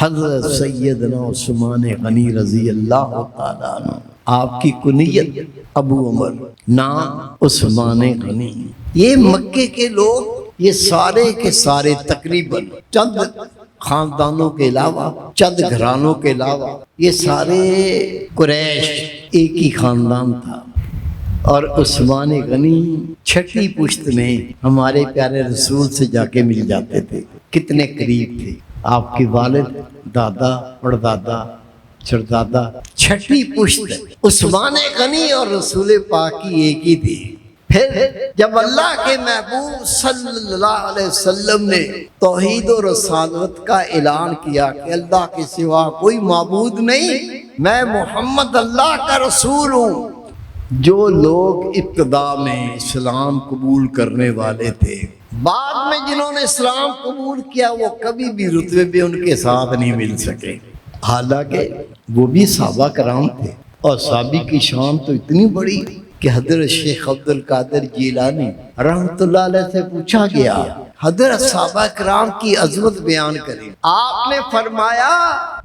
حضرت سیدنا عثمان غنی رضی اللہ تعالیٰ عنہ، آپ کی کنیت ابو عمر، نام عثمان غنی۔ یہ مکے کے لوگ، یہ سارے کے سارے تقریباً چند خاندانوں کے علاوہ، چند گھرانوں کے علاوہ، یہ سارے قریش ایک ہی خاندان تھا۔ اور عثمان غنی چھٹی پشت میں ہمارے پیارے رسول سے جا کے مل جاتے تھے، کتنے قریب تھے۔ آپ کے والد، دادا، پردادا، چردادا چھٹی پشت عثمان غنی اور رسول پاک کی ایک ہی تھی۔ پھر جب اللہ کے محبوب صلی اللہ علیہ وسلم نے توحید و رسالت کا اعلان کیا کہ اللہ کے سوا کوئی معبود نہیں، میں محمد اللہ کا رسول ہوں، جو لوگ ابتدا میں اسلام قبول کرنے والے تھے، بعد میں جنہوں نے اسلام قبول کیا، وہ کبھی بھی رتبے پہ ان کے ساتھ نہیں مل سکے، حالانکہ وہ بھی صحابہ کرام تھے۔ اور صحابی کی شان تو اتنی بڑی کہ حضرت شیخ عبد القادر جیلانی رحمۃ اللہ علیہ سے پوچھا گیا، حضرت صحابہ کرام کی عظمت بیان کریں۔ آپ نے فرمایا،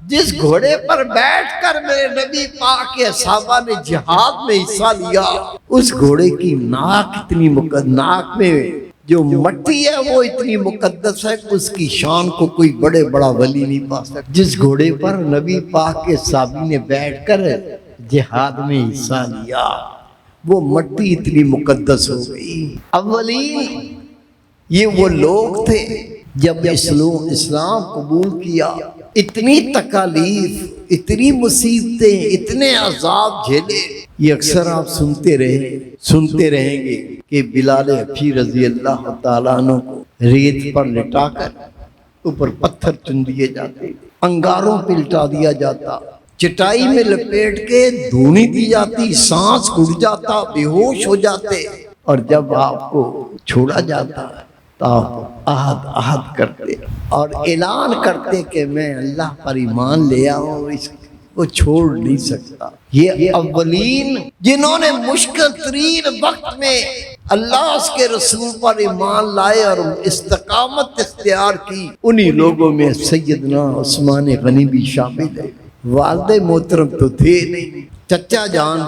جس گھوڑے پر بیٹھ کر میرے نبی پاک کے صحابہ نے جہاد میں حصہ لیا، اس گھوڑے کی ناک اتنی ناک میں جو مٹی ہے وہ اتنی مقدس ہے کہ اس کی شان کو کوئی بڑے بڑا ولی نہیں پا سکتا۔ جس گھوڑے پر نبی پاک کے صحابی نے بیٹھ کر جہاد میں حصہ لیا، وہ مٹی اتنی مقدس ہو گئی۔ اولین یہ وہ لوگ تھے جب اسلام قبول کیا، اتنی تکالیف، اتنی مصیبتیں، اتنے عذاب جھیلے۔ یہ اکثر آپ سنتے رہیں گے کہ بلال حبشی رضی اللہ تعالیٰ عنہ کو ریت پر لٹا کر اوپر پتھر چن دیے جاتے، انگاروں پہ لٹا دیا جاتا، چٹائی میں لپیٹ کے دھونی دی جاتی، سانس گھٹ جاتا، بے ہوش ہو جاتے، اور جب آپ کو چھوڑا جاتا تو آپ عہد کرتے اور اعلان کرتے کہ میں اللہ پر ایمان لے آؤں، اس کو چھوڑ نہیں سکتا۔ یہ اولین جنہوں نے مشکل ترین وقت میں اللہ اس کے رسول پر ایمان لائے اور استقامت اختیار کی، انہی لوگوں میں سیدنا عثمان غنی بھی شامل ہے۔ والد محترم تو تھے نہیں، چچا جان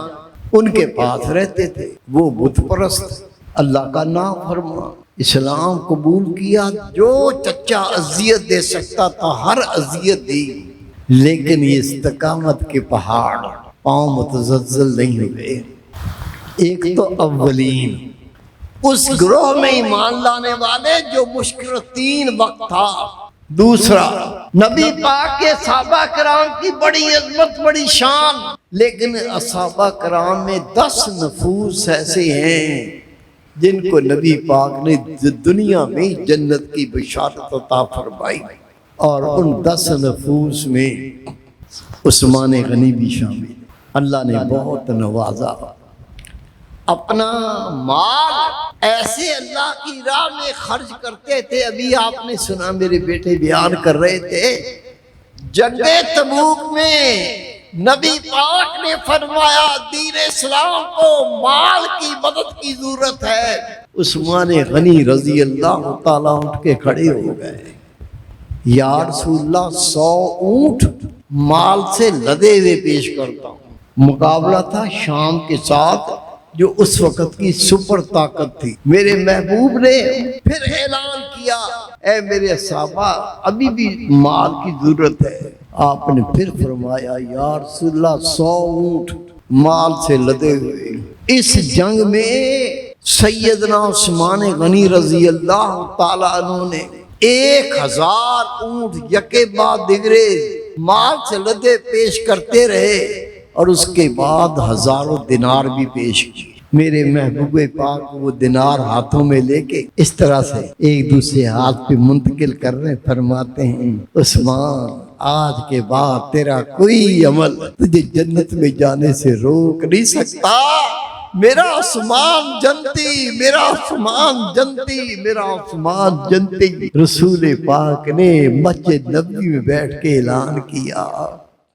ان کے پاس رہتے تھے، وہ بت پرست، اللہ کا نام فرما، اسلام قبول کیا، جو چچا اذیت دے سکتا تھا ہر اذیت دی، لیکن یہ استقامت کے پہاڑ پاؤں متزلزل نہیں ہوئے۔ ایک تو اولین اس گروہ میں ایمان لانے والے جو مشکل تین وقت تھا، دوسرا نبی پاک کے صحابہ کرام کی بڑی عظمت، بڑی شان، لیکن صحابہ کرام میں 10 نفوس ایسے ہیں جن کو نبی پاک نے دنیا میں جنت کی بشارت عطا فرمائی، اور ان 10 نفوس میں عثمان غنی بھی شامل۔ اللہ نے بہت نوازا، اپنا مال ایسے اللہ کی راہ میں خرچ کرتے تھے۔ ابھی آپ نے سنا، میرے بیٹے بیان کر رہے تھے، جنگ تبوک میں نبی پاک نے فرمایا دین اسلام کو مال کی مدد کی ضرورت ہے۔ عثمان غنی رضی اللہ تعالیٰ اٹھ کے کھڑے ہو گئے، یا رسول اللہ 100 اونٹ مال سے لدے ہوئے پیش کرتا ہوں۔ مقابلہ تھا شام کے ساتھ جو اس وقت کی سپر طاقت تھی۔ میرے محبوب نے پھر اعلان کیا، اے میرے صحابہ ابھی بھی مال کی ضرورت ہے۔ آپ نے پھر فرمایا، یا رسول اللہ 100 اونٹ مال سے لدے ہوئے۔ اس جنگ میں سیدنا عثمان غنی رضی اللہ تعالیٰ عنہ نے 1000 اونٹ یکے بعد دیگرے مال سے لدے پیش کرتے رہے، اور اس کے بعد ہزاروں دینار بھی پیش کیے۔ میرے محبوب پاک وہ دینار ہاتھوں میں لے کے اس طرح سے ایک دوسرے ہاتھ پہ منتقل کر رہے، فرماتے ہیں، عثمان آج کے بعد تیرا کوئی عمل تجھے جنت میں جانے سے روک نہیں سکتا۔ میرا عثمان جنتی، میرا عثمان جنتی، میرا عثمان جنتی۔ رسول پاک نے مسجد نبوی میں بیٹھ کے اعلان کیا،